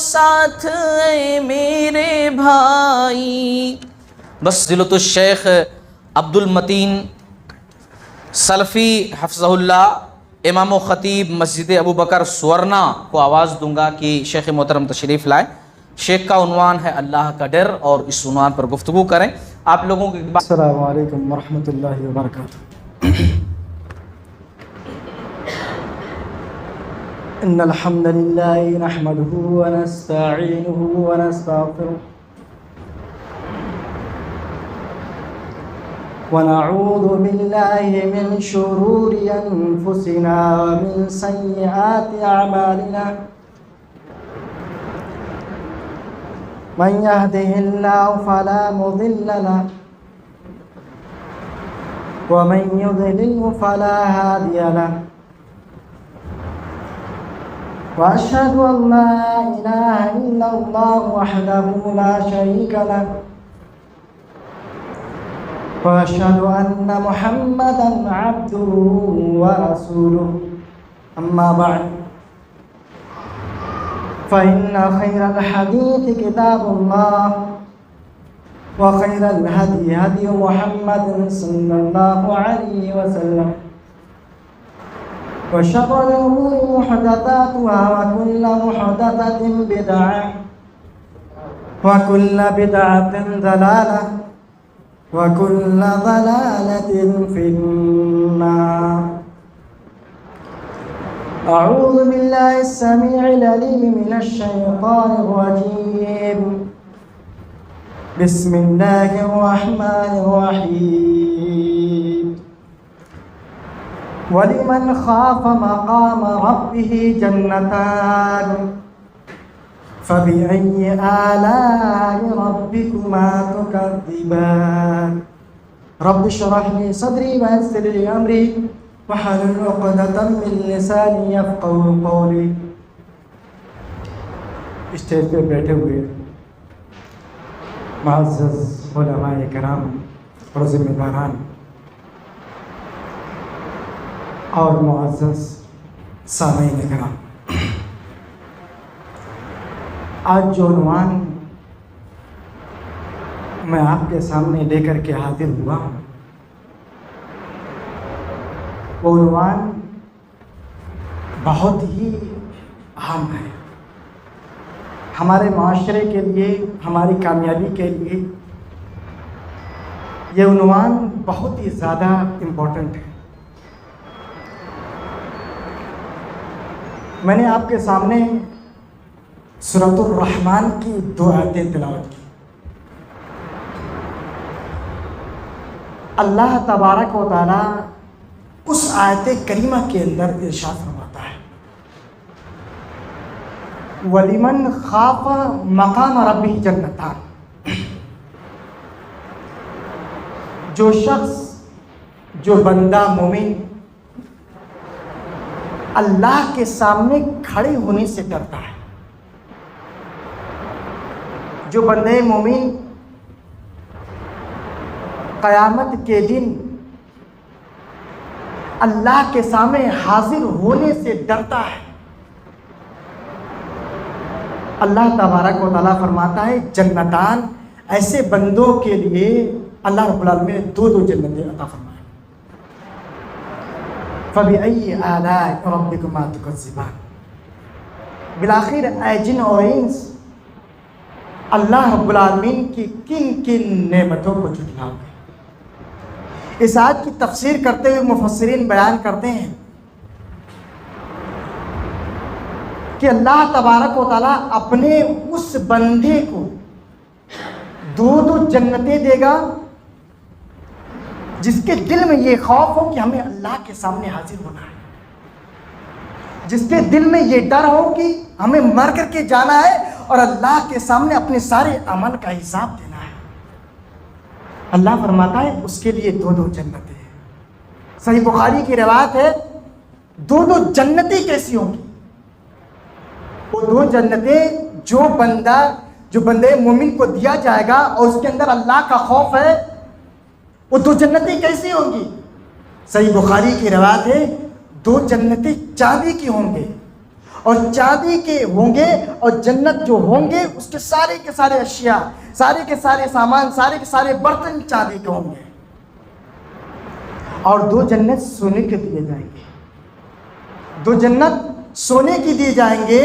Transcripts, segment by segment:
ساتھ اے میرے بھائی۔ بس ضلعۃ الشیخ عبد المتین سلفی حفظہ اللہ، امام و خطیب مسجد ابو بکر سورنا کو آواز دوں گا کہ شیخ محترم تشریف لائے۔ شیخ کا عنوان ہے اللہ کا ڈر، اور اس عنوان پر گفتگو کریں۔ آپ لوگوں کے السلام علیکم ورحمۃ اللہ وبرکاتہ۔ ان الحمد للہ نحمده ونستعینه ونستغفره ونعوذ بالله من شرور انفسنا ومن سیئات اعمالنا، من يهده الله فلا مضل له ومن يضلل فلا هادي له، وأشهد أن لا إله إلا الله وحده لا شريك له، وأشهد أن محمدا عبده ورسوله، أما بعد فإن خير الحديث كتاب الله، وخير الهدي هدي محمد صلى الله عليه وسلم، وشر الأمور محدثاتها وكل محدثة بدعة وكل بدعة ضلالة وكل ضلالة في النار۔ أعوذ بالله السميع العليم من الشيطان الرجيم، بسم الله الرحمن الرحيم۔ وَلِمَنْ خَافَ مَقَامَ رَبِّهِ جَنَّتَانِ فَبِأَيِّ آلَاءِ رَبِّكُمَا تُكَذِّبَانِ۔ رَبِّ اشْرَحْ لِي صَدْرِي وَيَسِّرْ لِي أَمْرِي وَاحْلُلْ عُقْدَةً مِّن لِّسَانِي يَفْقَهُوا قَوْلِي۔ اسٹیج پہ بیٹھے ہوئے معزز علماء کرام اور ذمہ داران اور معزز سامعین کرام، آج جو عنوان میں آپ کے سامنے لے کر کے حاضر ہوا ہوں، وہ عنوان بہت ہی اہم ہے ہمارے معاشرے کے لیے، ہماری کامیابی کے لیے۔ یہ عنوان بہت ہی زیادہ امپورٹنٹ ہے۔ میں نے آپ کے سامنے سورۃ الرحمن کی 2 آیتیں تلاوت کی۔ اللہ تبارک و تعالیٰ اس آیت کریمہ کے اندر ارشاد فرماتا ہے، وَلِمَنْ خَافَ مَقَامَ رَبِّهِ جَنَّتَانِ۔ جو شخص، جو بندہ مومن اللہ کے سامنے کھڑے ہونے سے ڈرتا ہے، جو بندے مومن قیامت کے دن اللہ کے سامنے حاضر ہونے سے ڈرتا ہے، اللہ تبارک و تعالیٰ فرماتا ہے جنتان، ایسے بندوں کے لیے اللہ رب العالمین نے 2 جنتیں عطا فرمائیں۔ فَبِأَيِّ آلَاءِ رَبِّكُمَا تُكَذِّبَانِ۔ بالآخر اے جن اور انس، اللہ رب العالمین کی کن کن نعمتوں کو جھٹلاؤ گے؟ اس آیت کی تفسیر کرتے ہوئے مفسرین بیان کرتے ہیں کہ اللہ تبارک و تعالیٰ اپنے اس بندے کو 2 جنتیں دے گا جس کے دل میں یہ خوف ہو کہ ہمیں اللہ کے سامنے حاضر ہونا ہے، جس کے دل میں یہ ڈر ہو کہ ہمیں مر کر کے جانا ہے اور اللہ کے سامنے اپنے سارے عمل کا حساب دینا ہے۔ اللہ فرماتا ہے اس کے لیے 2 جنتیں ہیں۔ صحیح بخاری کی روایت ہے، 2 جنتیں کیسی ہوں گی؟ وہ 2 جنتیں جو بندے مومن کو دیا جائے گا اور اس کے اندر اللہ کا خوف ہے، وہ 2 جنتیں کیسی ہوں گی؟ صحیح بخاری کی روایت ہے 2 جنتیں چاندی کی ہوں گے اور چاندی کے ہوں گے، اور جنت جو ہوں گے اس کے سارے اشیاء، سارے کے سارے سامان، سارے کے سارے برتن چاندی کے ہوں گے۔ اور 2 جنت سونے کے دیے جائیں گے، 2 جنت سونے کی دیے جائیں گے،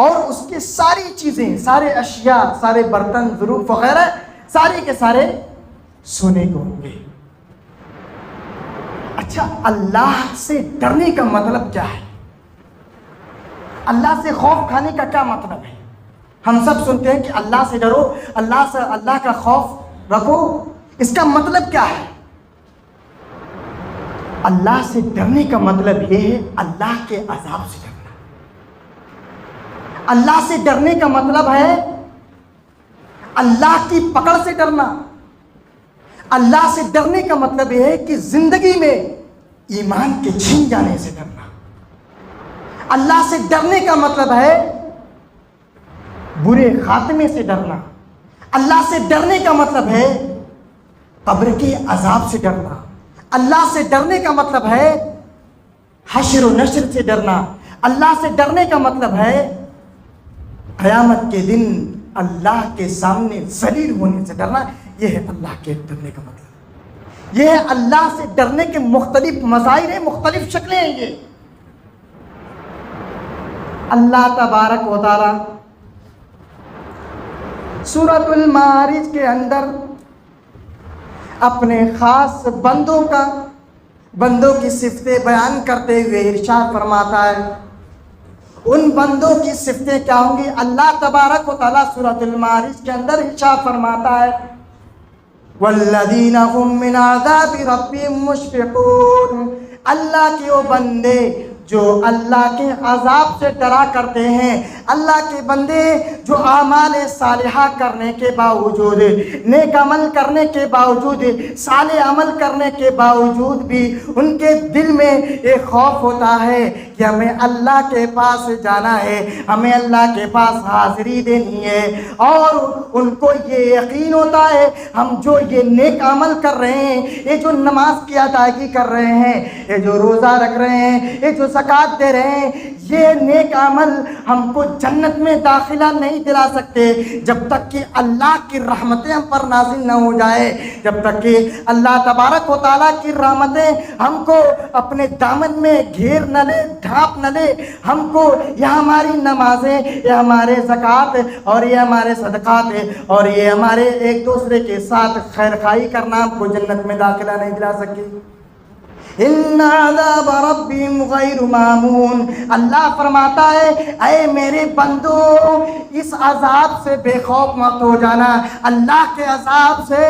اور اس کے ساری چیزیں، سارے اشیاء، سارے برتن، ظروف وغیرہ سارے کے سارے سونے کے ہوں گے۔ اچھا، اللہ سے ڈرنے کا مطلب کیا ہے؟ اللہ سے خوف کھانے کا کیا مطلب ہے؟ ہم سب سنتے ہیں کہ اللہ سے ڈرو، اللہ کا خوف رکھو، اس کا مطلب کیا ہے؟ اللہ سے ڈرنے کا مطلب یہ ہے اللہ کے عذاب سے ڈرنا۔ اللہ سے ڈرنے کا مطلب ہے اللہ کی پکڑ سے ڈرنا۔ اللہ سے ڈرنے کا مطلب یہ ہے کہ زندگی میں ایمان کے چھن جانے سے ڈرنا۔ اللہ سے ڈرنے کا مطلب ہے برے خاتمے سے ڈرنا۔ اللہ سے ڈرنے کا مطلب ہے قبر کے عذاب سے ڈرنا۔ اللہ سے ڈرنے کا مطلب ہے حشر و نشر سے ڈرنا۔ اللہ سے ڈرنے کا مطلب ہے قیامت کے دن اللہ کے سامنے ذلیل ہونے سے ڈرنا۔ یہ ہے اللہ کے ڈرنے کا مطلب۔ یہ ہے اللہ سے ڈرنے کے مختلف مظاہر ہیں، مختلف شکلیں ہیں۔ یہ اللہ تبارک و تعالی سورۃ المعارج کے اندر اپنے خاص بندوں کی صفتیں بیان کرتے ہوئے ارشاد فرماتا ہے۔ ان بندوں کی صفتیں کیا ہوں گی؟ اللہ تبارک و تعالی سورۃ المعارج کے اندر ارشاد فرماتا ہے والذین هم من عذاب ربهم مشفقون۔ اللہ کے وہ بندے جو اللہ کے عذاب سے ڈرا کرتے ہیں، اللہ کے بندے جو اعمال صالحہ کرنے کے باوجود، نیک عمل کرنے کے باوجود، صالح عمل کرنے کے باوجود بھی ان کے دل میں ایک خوف ہوتا ہے کہ ہمیں اللہ کے پاس جانا ہے، ہمیں اللہ کے پاس حاضری دینی ہے، اور ان کو یہ یقین ہوتا ہے ہم جو یہ نیک عمل کر رہے ہیں، یہ جو نماز کی ادائیگی کر رہے ہیں، یہ جو روزہ رکھ رہے ہیں، یہ جو زکوٰۃ دے رہے ہیں، یہ نیک عمل ہم کو جنت میں داخلہ نہیں دلا سکتے جب تک کہ اللہ کی رحمتیں ہم پر نازل نہ ہو جائے، جب تک کہ اللہ تبارک و تعالیٰ کی رحمتیں ہم کو اپنے دامن میں گھیر نہ لے، ڈھانپ نہ لے، ہم کو یہ ہماری نمازیں، یہ ہمارے زکوٰۃ اور یہ ہمارے صدقات اور یہ ہمارے ایک دوسرے کے ساتھ خیر خواہی کرنا ہم کو جنت میں داخلہ نہیں دلا سکے۔ ان عذاب ربهم غیر مامون۔ اللہ فرماتا ہے اے میرے بندو، اس عذاب سے بے خوف مت ہو جانا، اللہ کے عذاب سے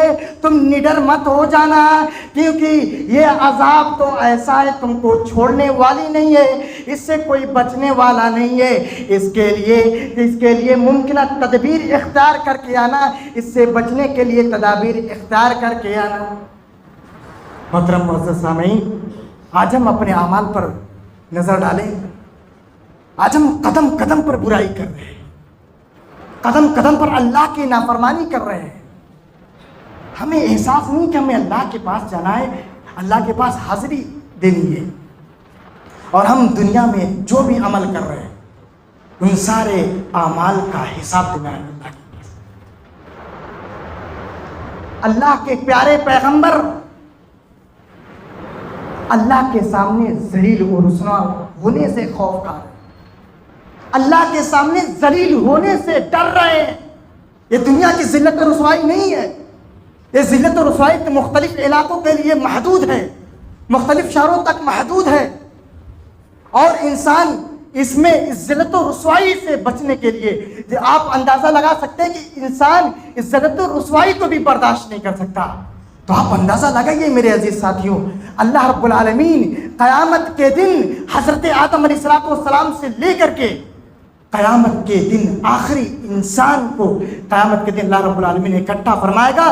تم نڈر مت ہو جانا، کیونکہ یہ عذاب تو ایسا ہے تم کو چھوڑنے والی نہیں ہے، اس سے کوئی بچنے والا نہیں ہے، اس کے لیے ممکنہ تدبیر اختیار کر کے آنا، اس سے بچنے کے لیے تدابیر اختیار کر کے آنا۔ محترم معزز سامعین، آج ہم اپنے اعمال پر نظر ڈالیں۔ آج ہم قدم قدم پر برائی کر رہے ہیں، قدم قدم پر اللہ کی نافرمانی کر رہے ہیں۔ ہمیں احساس نہیں کہ ہمیں اللہ کے پاس جانا ہے، اللہ کے پاس حاضری دینی ہے، اور ہم دنیا میں جو بھی عمل کر رہے ہیں ان سارے اعمال کا حساب دینا ہے اللہ کے پاس۔ اللہ کے پیارے پیغمبر اللہ کے سامنے ذلیل و رسوا ہونے سے خوف کھا رہے ہیں، اللہ کے سامنے ذلیل ہونے سے ڈر رہے ہیں۔ یہ دنیا کی ذلت و رسوائی نہیں ہے، یہ ذلت و رسوائی کے مختلف علاقوں کے لیے محدود ہے، مختلف شہروں تک محدود ہے، اور انسان اس میں اس ذلت و رسوائی سے بچنے کے لیے آپ اندازہ لگا سکتے ہیں کہ انسان اس ذلت و رسوائی کو بھی برداشت نہیں کر سکتا۔ تو آپ اندازہ لگائیے میرے عزیز ساتھیوں، اللہ رب العالمین قیامت کے دن حضرت آدم علیہ السلام سے لے کر کے قیامت کے دن آخری انسان کو قیامت کے دن اللہ رب العالمین اکٹھا فرمائے گا،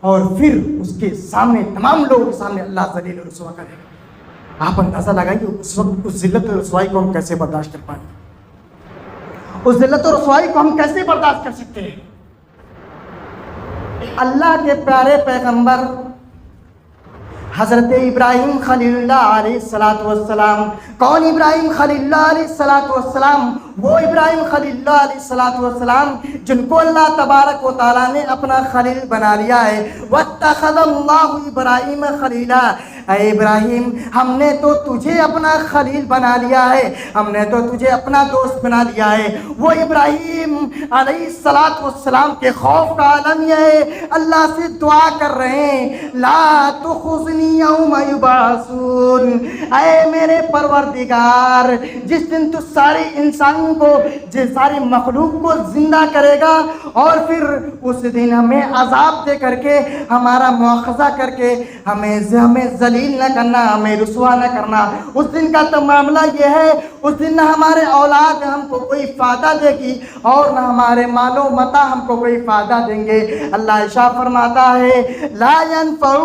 اور پھر اس کے سامنے تمام لوگوں کے سامنے اللہ ذلیل و رسوا کرے گا۔ آپ اندازہ لگائیے اس وقت اس ذلت و رسوائی کو ہم کیسے برداشت کر پائیں گے، اس ذلت و رسوائی کو ہم کیسے برداشت کر سکتے ہیں۔ اللہ کے پیارے پیغمبر حضرت ابراہیم خلیل اللہ علیہ السلام. کون ابراہیم خلیل اللہ علیہ السلام؟ وہ ابراہیم خلیل اللہ علیہ السلام جن کو اللہ تبارک و تعالیٰ نے اپنا خلیل بنا لیا ہے. وَاتَّخَذَ اللَّهُ إِبْرَاهِيمَ خَلِيلًا. اے ابراہیم ہم نے تو تجھے اپنا خلیل بنا لیا ہے, ہم نے تو تجھے اپنا دوست بنا لیا ہے. وہ ابراہیم علیہ السلام کے خوف کا عالم یہ ہے, اللہ سے دعا کر رہے ہیں لا تخزنی یوم یبعثون. اے میرے پروردگار جس دن تو سارے انسانوں کو, جس ساری مخلوق کو زندہ کرے گا اور پھر اس دن ہمیں عذاب دے کر کے, ہمارا مواخذہ کر کے, ہمیں ذلیل نہ کرنا, ہمیں رسوا نہ کرنا. اس دن کا تو معاملہ یہ ہے, اس دن نہ ہمارے اولاد ہم کو کوئی فائدہ دے گی اور نہ ہمارے مال و متاع ہم کو کوئی فائدہ دیں گے. اللہ ارشاد فرماتا ہے لا ينفع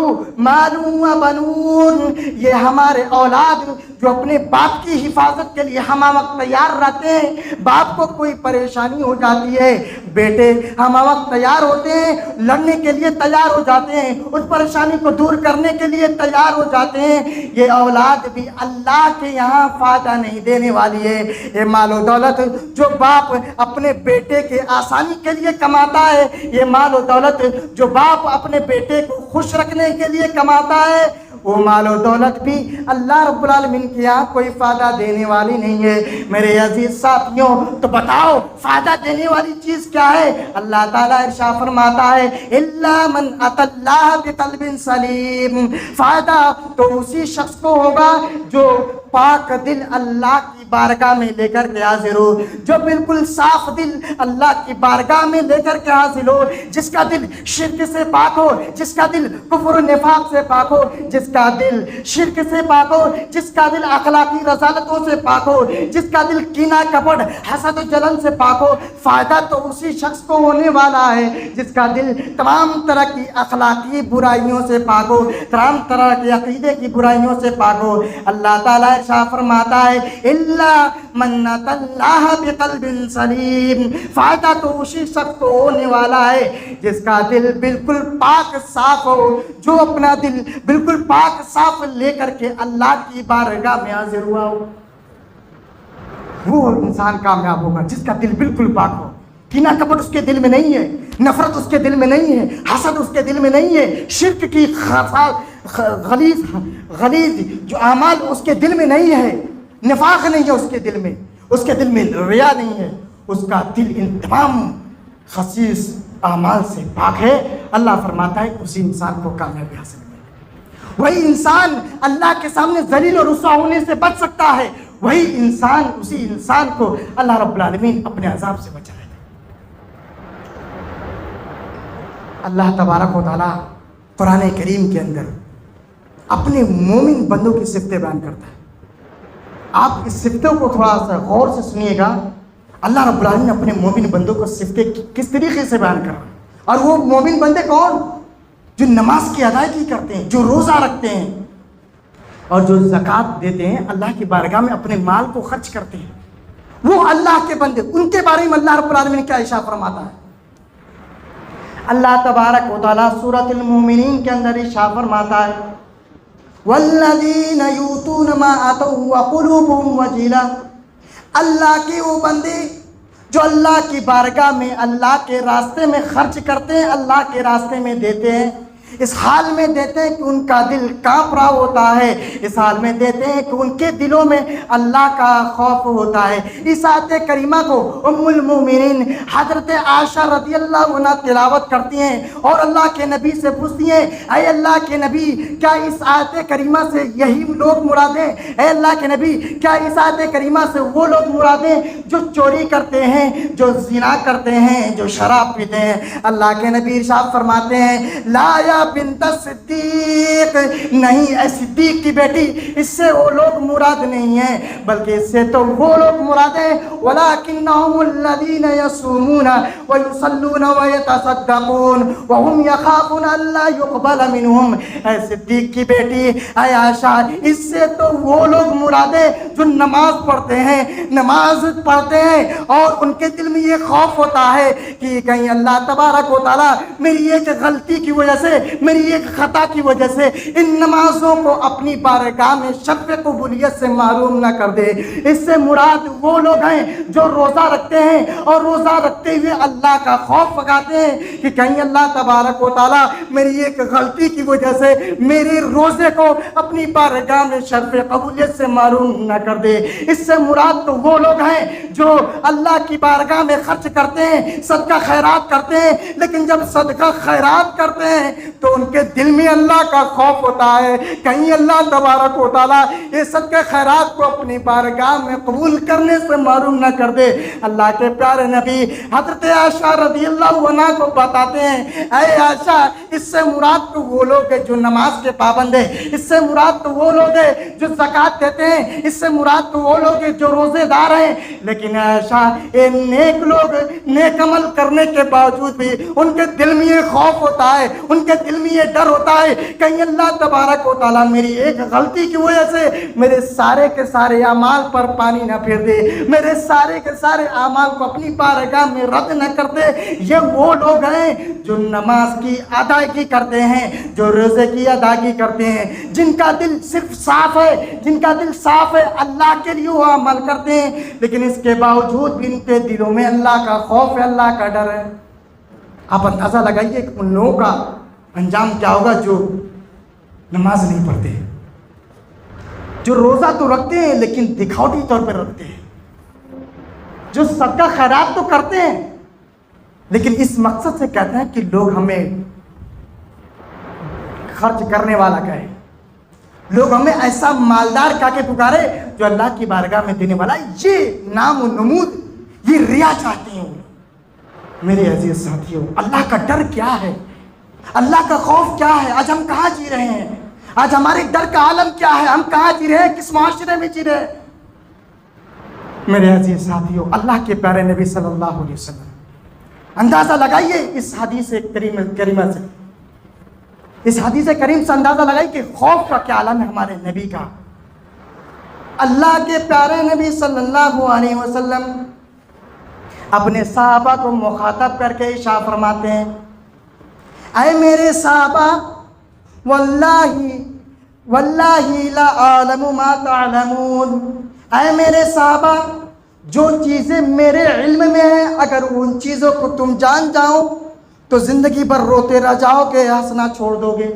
مال و بنون. یہ ہمارے اولاد جو اپنے باپ کی حفاظت کے لیے ہم وقت تیار رہتے ہیں, باپ کو کوئی پریشانی ہو جاتی ہے, بیٹے ہم وقت تیار ہوتے ہیں, لڑنے کے لیے تیار ہو جاتے ہیں, اس پریشانی کو دور کرنے کے لیے تیار ہو جاتے ہیں. یہ اولاد بھی اللہ کے یہاں فائدہ نہیں دینے والی ہے. یہ مال و دولت جو باپ اپنے بیٹے کے آسانی کے لیے کماتا ہے, یہ مال و دولت جو باپ اپنے بیٹے کو خوش رکھنے کے لیے کماتا ہے, وہ مال و دولت بھی اللہ رب العالمین کے یہاں کوئی فائدہ دینے والی نہیں ہے. میرے عزیز ساتھیوں, تو بتاؤ فائدہ دینے والی چیز کیا ہے؟ اللہ تعالیٰ ارشاد فرماتا ہے الا من اتى اللہ بقلب سلیم. فائدہ تو اسی شخص کو ہوگا جو پاک دل اللہ کی بارگاہ میں لے کر کے حاضر ہو, جو بالکل صاف دل اللہ کی بارگاہ میں لے کر کے حاضر ہو, جس کا دل شرک سے پاک ہو, جس کا دل کفر و نفاق سے پاک ہو, جس کا دل شرک سے پاک ہو, جس کا دل اخلاقی رذالتوں سے پاک ہو, جس کا دل کینہ کپٹ حسد و جلن سے پاک ہو. فائدہ تو اسی شخص کو ہونے والا ہے جس کا دل تمام طرح کی اخلاقی برائیوں سے پاک ہو, تمام طرح کی عقیدے کی برائیوں سے پاک ہو. اللہ تعالیٰ ارشاد فرماتا ہے الا من اتى اللہ بقلب سلیم. فائدہ تو اسی شخص کو ہونے والا ہے جس کا دل بالکل پاک صاف ہو, جو اپنا دل بالکل پاک صاف لے کر کے اللہ کی بارگاہ میں حاضر ہوا ہو. وہ انسان کامیاب ہوگا جس کا دل بالکل پاک ہو. کینہ کپٹ اس کے دل میں نہیں ہے, نفرت اس کے دل میں نہیں ہے, حسد اس کے دل میں نہیں ہے, شرک کی غلیظ جو اعمال اس کے دل میں نہیں ہے, نفاق نہیں ہے اس کے دل میں, اس کے دل میں ریا نہیں ہے, اس کا دل ان تمام خسیس اعمال سے پاک ہے. اللہ فرماتا ہے اسی انسان کو کامیابی حاصل ہے. وہی انسان اللہ کے سامنے ذلیل اور رسوا ہونے سے بچ سکتا ہے. وہی انسان, اسی انسان کو اللہ رب العالمین اپنے عذاب سے بچائے. اللہ تبارک و تعالیٰ قرآن کریم کے اندر اپنے مومن بندوں کی صفتیں بیان کرتا ہے. آپ اس صفتوں کو تھوڑا سا غور سے سنیے گا. اللہ رب العالمین اپنے مومن بندوں کو صفتیں کس طریقے سے بیان کر رہا ہے. اور وہ مومن بندے کون؟ جو نماز کی ادائیگی کرتے ہیں, جو روزہ رکھتے ہیں اور جو زکوٰۃ دیتے ہیں, اللہ کی بارگاہ میں اپنے مال کو خرچ کرتے ہیں. وہ اللہ کے بندے, ان کے بارے میں اللہ رب العالمین کیا ارشاد فرماتا ہے. اللہ تبارک و تعالیٰ سورۃ المومنین کے اندر ارشاد فرماتا ہے والذین یؤتون ما آتوا وقلوبهم وجلہ. اللہ کے وہ بندے جو اللہ کی بارگاہ میں اللہ کے راستے میں خرچ کرتے ہیں, اللہ کے راستے میں دیتے ہیں, اس حال میں دیتے ہیں کہ ان کا دل کانپ رہا ہوتا ہے, اس حال میں دیتے ہیں کہ ان کے دلوں میں اللہ کا خوف ہوتا ہے. اس آیت کریمہ کو ام المومنین حضرت عائشہ رضی اللہ عنہ تلاوت کرتی ہیں اور اللہ کے نبی سے پوچھتی ہیں اے اللہ کے نبی کیا اس آیت کریمہ سے یہی لوگ مراد ہیں؟ اے اللہ کے نبی کیا اس آیت کریمہ سے وہ لوگ مراد ہیں جو چوری کرتے ہیں, جو زنا کرتے ہیں, جو شراب پیتے ہیں؟ اللہ کے نبی ارشاد فرماتے ہیں لا یا بنت صدیق, نہیں اے صدیق کی بیٹی, اس سے وہ لوگ مراد نہیں ہیں, بلکہ اس سے تو وہ لوگ مراد ہیں وَلَكِنَّهُمُ الَّذِينَ يَصُومُونَ وَيُصَلُّونَ وَيَتَصَدَّقُونَ وَهُمْ يَخَافُونَ أَلَّا يُقْبَلَ مِنْهُمْ. اے صدیق کی بیٹی, اے عائشہ, اس سے تو وہ لوگ مراد ہیں جو نماز پڑھتے ہیں, نماز پڑھتے ہیں اور ان کے دل میں یہ خوف ہوتا ہے کہ کہیں اللہ تبارک و تعالیٰ میری ایک غلطی کی وجہ سے میری ایک خطا کی وجہ سے ان نمازوں کو اپنی بارگاہ میں شرف قبولیت سے محروم نہ کر دے۔ اس سے مراد وہ لوگ ہیں جو روزہ رکھتے ہیں اور روزہ رکھتے ہوئے اللہ کا خوف پکاتے ہیں کہ کہیں اللہ تبارک و تعالیٰ میری ایک غلطی کی وجہ سے میرے روزے کو اپنی بارگاہ میں شرف قبولیت سے محروم نہ کر دے۔ اس سے مراد تو وہ لوگ ہیں جو اللہ کی بارگاہ میں خرچ کرتے ہیں، صدقہ خیرات کرتے ہیں، لیکن جب صدقہ خیرات کرتے ہیں تو ان کے دل میں اللہ کا خوف ہوتا ہے کہیں اللہ تبارک و تعالیٰ یہ صدقہ خیرات کو اپنی بارگاہ میں قبول کرنے سے محروم نہ کر دے۔ اللہ کے پیارے نبی حضرت عائشہ رضی اللہ عنہا کو بتاتے ہیں، اے عائشہ اس سے مراد تو وہ لوگ ہیں جو نماز کے پابند ہیں، اس سے مراد تو وہ لوگ ہیں جو زکوٰۃ دیتے ہیں، اس سے مراد تو وہ لوگ ہیں جو روزے دار ہیں، لیکن عائشہ یہ نیک لوگ نیک عمل کرنے کے باوجود بھی ان کے دل میں یہ خوف ہوتا ہے، ان کے دل میں یہ ڈر ہوتا ہے کہیں اللہ تبارک و تعالیٰ میری ایک غلطی کی وجہ سے میرے سارے کے سارے اعمال پر پانی نہ پھیر دے، میرے سارے کے سارے اعمال کو اپنی بارگاہ میں رد نہ کر دے۔ یہ وہ لوگ ہیں جو نماز کی ادائیگی کرتے ہیں، جو روزے کی ادائیگی کرتے ہیں، جن کا دل صرف صاف ہے، جن کا دل صاف ہے، اللہ کے لیے وہ عمل کرتے ہیں، لیکن اس کے باوجود بھی ان کے دلوں میں اللہ کا خوف ہے، اللہ کا ڈر ہے۔ آپ اندازہ لگائیے کہ ان لوگوں کا انجام کیا ہوگا جو نماز نہیں پڑھتے، جو روزہ تو رکھتے ہیں لیکن دکھاوٹی طور پر رکھتے ہیں، جو صدقہ خیرات تو کرتے ہیں لیکن اس مقصد سے کہتے ہیں کہ لوگ ہمیں خرچ کرنے والا کہے، لوگ ہمیں ایسا مالدار کہہ کے پکارے جو اللہ کی بارگاہ میں دینے والا۔ یہ نام و نمود، یہ ریا چاہتے ہیں وہ لوگ۔ میرے عزیز ساتھیوں، اللہ کا ڈر کیا ہے، اللہ کا خوف کیا ہے؟ آج ہم کہاں جی رہے ہیں؟ آج ہمارے ڈر کا عالم کیا ہے؟ ہم کہاں جی رہے ہیں؟ کس معاشرے میں جی رہے ہیں؟ میرے عزیز ساتھیوں، اللہ کے پیارے نبی صلی اللہ علیہ وسلم، اندازہ لگائیے اس حدیث کریمہ سے، اس حدیث کریم سے اندازہ لگائیے کہ خوف کا کیا عالم ہے ہمارے نبی کا۔ اللہ کے پیارے نبی صلی اللہ علیہ وسلم اپنے صحابہ کو مخاطب کر کے ارشاد فرماتے ہیں، اے میرے صحابہ، واللہ لا اعلم ما تعلمون، اے میرے صحابہ جو چیزیں میرے علم میں ہیں اگر ان چیزوں کو تم جان جاؤ تو زندگی بھر روتے رہ جاؤ گے، ہنسنا چھوڑ دو گے۔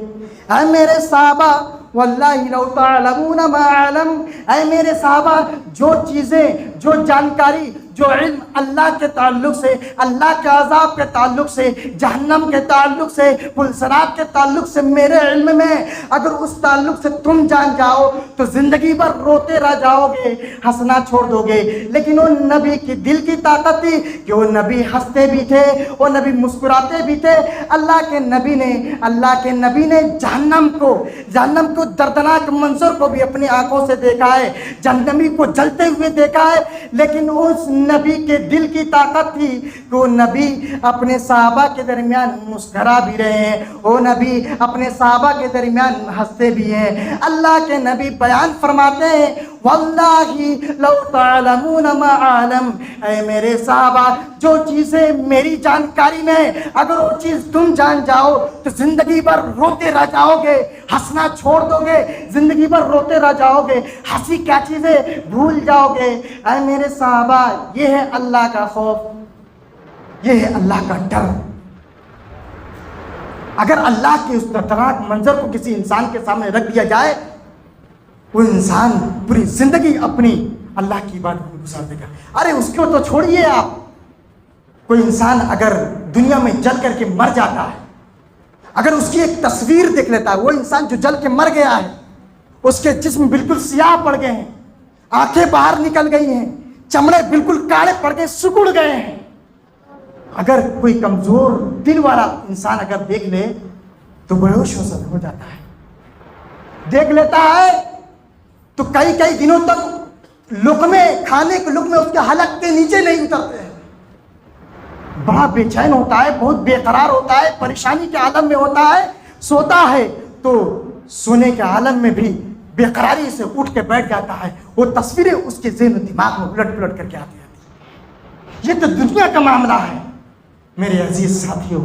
اے میرے صحابہ واللہ لو تعلمون ما اعلم، اے میرے صحابہ جو چیزیں، جو جانکاری، جو علم اللہ کے تعلق سے، اللہ کے عذاب کے تعلق سے، جہنم کے تعلق سے، پلسرات کے تعلق سے میرے علم میں، اگر اس تعلق سے تم جان جاؤ تو زندگی بھر روتے رہ جاؤ گے، ہنسنا چھوڑ دو گے۔ لیکن وہ نبی کی دل کی طاقت تھی کہ وہ نبی ہنستے بھی تھے، وہ نبی مسکراتے بھی تھے۔ اللہ کے نبی نے جہنم کو دردناک منظر کو بھی اپنی آنکھوں سے دیکھا ہے، جہنمی کو جلتے ہوئے دیکھا ہے، لیکن اس نبی کے دل کی طاقت تھی کہ وہ نبی اپنے صحابہ کے درمیان مسکرا بھی رہے ہیں، وہ نبی اپنے صحابہ کے درمیان ہنستے بھی ہیں۔ اللہ کے نبی بیان فرماتے ہیں، واللہ لو تعلمون ما اعلم، اے میرے صحابہ جو چیزیں میری جانکاری میں اگر وہ چیز تم جان جاؤ تو زندگی بھر روتے رہ جاؤ گے، ہنسنا چھوڑ دو گے، زندگی بھر روتے رہ جاؤ گے، ہنسی کیا چیزیں بھول جاؤ گے۔ اے میرے صحابہ یہ ہے اللہ کا خوف، یہ ہے اللہ کا ڈر۔ اگر اللہ کے اس دردناک منظر کو کسی انسان کے سامنے رکھ دیا جائے، وہ انسان پوری زندگی اپنی اللہ کی عبادت میں گزار دے گا۔ ارے اس کو تو چھوڑیے آپ، کوئی انسان اگر دنیا میں جل کر کے مر جاتا ہے، اگر اس کی ایک تصویر دیکھ لیتا ہے، وہ انسان جو جل کے مر گیا ہے، اس کے جسم بالکل سیاہ پڑ گئے ہیں، آنکھیں باہر نکل گئی ہیں، چمڑے بالکل کالے پڑ گئے، سکڑ گئے ہیں، اگر کوئی کمزور دل والا انسان اگر دیکھ لے تو بے ہوش ہو جاتا ہے، دیکھ لیتا ہے تو کئی دنوں تک لقمے کھانے کے لقمے اس کے حلق کے نیچے نہیں اترتے ہیں، بڑا بے چین ہوتا ہے، بہت بے قرار ہوتا ہے، پریشانی کے عالم میں ہوتا ہے، سوتا ہے تو سونے کے عالم میں بھی بے قراری سے اٹھ کے بیٹھ جاتا ہے، وہ تصویریں اس کے ذہن و دماغ میں الٹ پلٹ کر کے آتی ہیں۔ یہ تو دنیا کا معاملہ ہے۔ میرے عزیز ساتھیوں،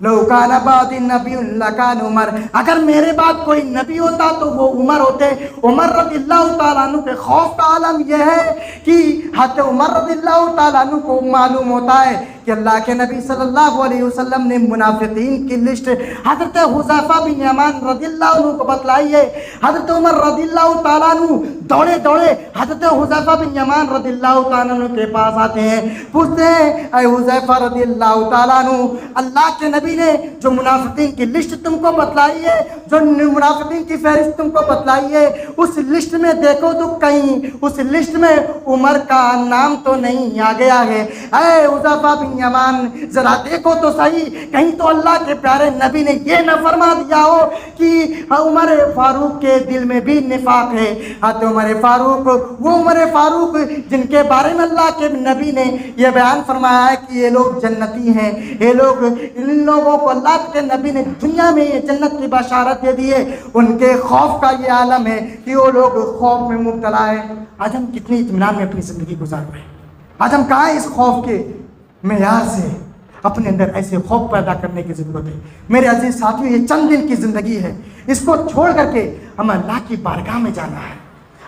لو کان بعدی نبی لکان عمر، اگر میرے بعد کوئی نبی ہوتا تو وہ عمر ہوتے۔ عمر رضی اللہ تعالیٰ عنہ کے خوف کا عالم یہ ہے کہ حضرت عمر رضی اللہ تعالیٰ عنہ کو معلوم ہوتا ہے کہ اللہ کے نبی صلی اللہ علیہ وسلم نے منافقین کی لسٹ حضرت حذیفہ بن یمان رضی اللہ عنہ کو بتلائی ہے۔ حضرت عمر رضی اللہ تعالیٰ عنہ دوڑے دوڑے حضرت حذیفہ بن یمان رضی اللہ تعالیٰ عنہ کے پاس آتے ہیں، پوچھتے ہیں اے حذیفہ رضی اللہ تعالیٰ عنہ، اللہ کے نبی نے جو منافقین کی لسٹ تم کو بتلائی ہے، جو منافقین کی فہرست تم کو بتلائی ہے، اس لسٹ میں دیکھو تو کہیں اس لسٹ میں عمر کا نام تو نہیں آ گیا ہے۔ اے حذیفہ بن یمان ذرا دیکھو تو صحیح، کہیں تو اللہ کے پیارے نبی نے یہ نہ فرما دیا ہو کہ عمر فاروق کے دل میں بھی نفاق ہے۔ حضرت عمر فاروق، وہ عمر فاروق جن کے بارے میں اللہ کے نبی نے یہ بیان فرمایا ہے کہ یہ لوگ جنتی ہیں، یہ لوگ، ان لوگوں کو اللہ کے نبی نے دنیا میں یہ جنت کی بشارت دے دی ہے، ان کے خوف کا یہ عالم ہے کہ وہ لوگ خوف میں مبتلا ہے۔ آج ہم کتنی اطمینان میں اپنی زندگی گزار رہے ہیں، آج ہم کہاں اس خوف کے معیار سے اپنے اندر ایسے خوف پیدا کرنے کی ضرورت ہے۔ میرے عزیز ساتھیوں، یہ چند دن کی زندگی ہے، اس کو چھوڑ کر کے ہمیں اللہ کی بارگاہ میں جانا ہے،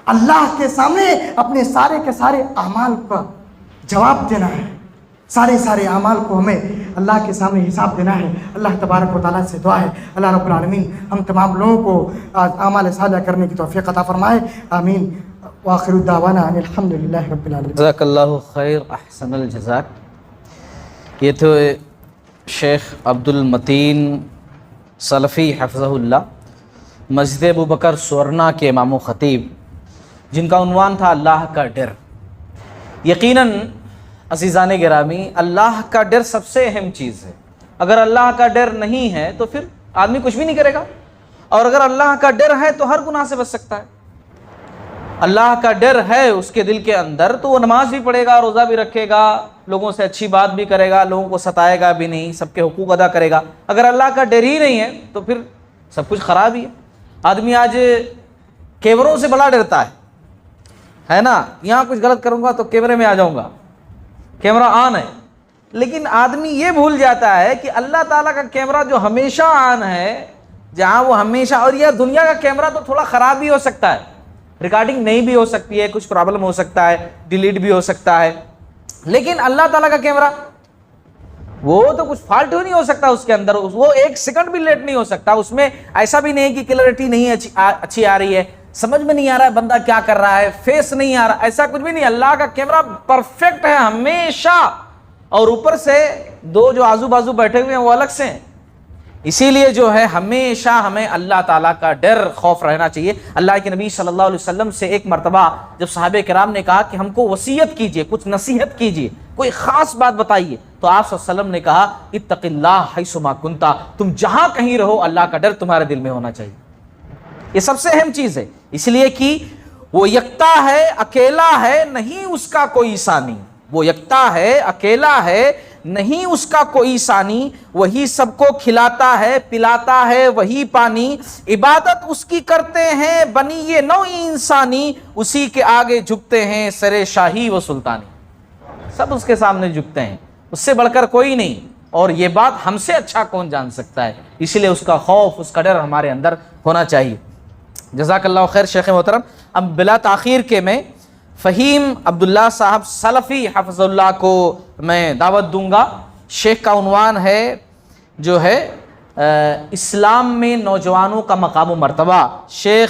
اللہ کے سامنے اپنے سارے کے سارے اعمال کا جواب دینا ہے، سارے اعمال کو ہمیں اللہ کے سامنے حساب دینا ہے۔ اللہ تبارک و تعالیٰ سے دعا ہے اللہ رب العالمین ہم تمام لوگوں کو اعمال صالحہ کرنے کی توفیق عطا فرمائے، آمین۔ وآخر الدعوانا ان الحمد للہ رب العالمین۔ جزاک اللہ خیر، احسن الجزاک۔ یہ تو شیخ عبد المتین سلفی حفظہ اللہ، مسجد ابوبکر سورنا کے امام و خطیب، جن کا عنوان تھا اللہ کا ڈر۔ یقیناً عزیزان گرامی، اللہ کا ڈر سب سے اہم چیز ہے۔ اگر اللہ کا ڈر نہیں ہے تو پھر آدمی کچھ بھی نہیں کرے گا، اور اگر اللہ کا ڈر ہے تو ہر گناہ سے بچ سکتا ہے۔ اللہ کا ڈر ہے اس کے دل کے اندر تو وہ نماز بھی پڑھے گا، روزہ بھی رکھے گا، لوگوں سے اچھی بات بھی کرے گا، لوگوں کو ستائے گا بھی نہیں، سب کے حقوق ادا کرے گا۔ اگر اللہ کا ڈر ہی نہیں ہے تو پھر سب کچھ خراب ہی ہے۔ آدمی آج کیمروں سے بڑا ڈرتا ہے نا، یہاں کچھ غلط کروں گا تو کیمرے میں آ جاؤں گا، کیمرہ آن ہے، لیکن آدمی یہ بھول جاتا ہے کہ اللہ تعالیٰ کا کیمرہ جو ہمیشہ آن ہے، جہاں وہ ہمیشہ، اور یہ دنیا کا کیمرہ تو تھوڑا خراب بھی ہو سکتا ہے، ریکارڈنگ نہیں بھی ہو سکتی ہے، کچھ پرابلم ہو سکتا ہے، ڈیلیٹ بھی ہو سکتا ہے، لیکن اللہ تعالیٰ کا کیمرہ وہ تو کچھ فالٹ نہیں ہو سکتا اس کے اندر، وہ ایک سیکنڈ بھی لیٹ نہیں ہو سکتا، اس میں ایسا بھی نہیں کہ کلیئرٹی نہیں اچھی آ رہی ہے، سمجھ میں نہیں آ رہا ہے بندہ کیا کر رہا ہے، فیس نہیں آ رہا، ایسا کچھ بھی نہیں۔ اللہ کا کیمرہ پرفیکٹ ہے ہمیشہ، اور اوپر سے دو جو آزو بازو بیٹھے ہوئے ہیں وہ الگ سے ہیں۔ اسی لیے جو ہے ہمیشہ ہمیں اللہ تعالیٰ کا ڈر، خوف رہنا چاہیے۔ اللہ کے نبی صلی اللہ علیہ وسلم سے ایک مرتبہ جب صحابہ کرام نے کہا کہ ہم کو وصیت کیجئے، کچھ نصیحت کیجئے، کوئی خاص بات بتائیے، تو آپ صلی اللہ علیہ وسلم نے کہا اتق اللہ حیثما کنتا، تم جہاں کہیں رہو اللہ کا ڈر تمہارے دل میں ہونا چاہیے۔ یہ سب سے اہم چیز ہے، اس لیے کہ وہ یکتا ہے، اکیلا ہے، نہیں اس کا کوئی ثانی۔ وہ یکتا ہے، اکیلا ہے، نہیں اس کا کوئی ثانی، وہی سب کو کھلاتا ہے، پلاتا ہے وہی پانی، عبادت اس کی کرتے ہیں بنی یہ نوع انسانی، اسی کے آگے جھکتے ہیں سر شاہی و سلطانی۔ سب اس کے سامنے جھکتے ہیں، اس سے بڑھ کر کوئی نہیں، اور یہ بات ہم سے اچھا کون جان سکتا ہے، اس لیے اس کا خوف، اس کا ڈر ہمارے اندر ہونا چاہیے۔ جزاک اللہ خیر شیخ محترم۔ اب بلا تاخیر کے میں فہیم عبداللہ صاحب سلفی حفظ اللہ کو میں دعوت دوں گا۔ شیخ کا عنوان ہے جو ہے اسلام میں نوجوانوں کا مقام و مرتبہ۔ شیخ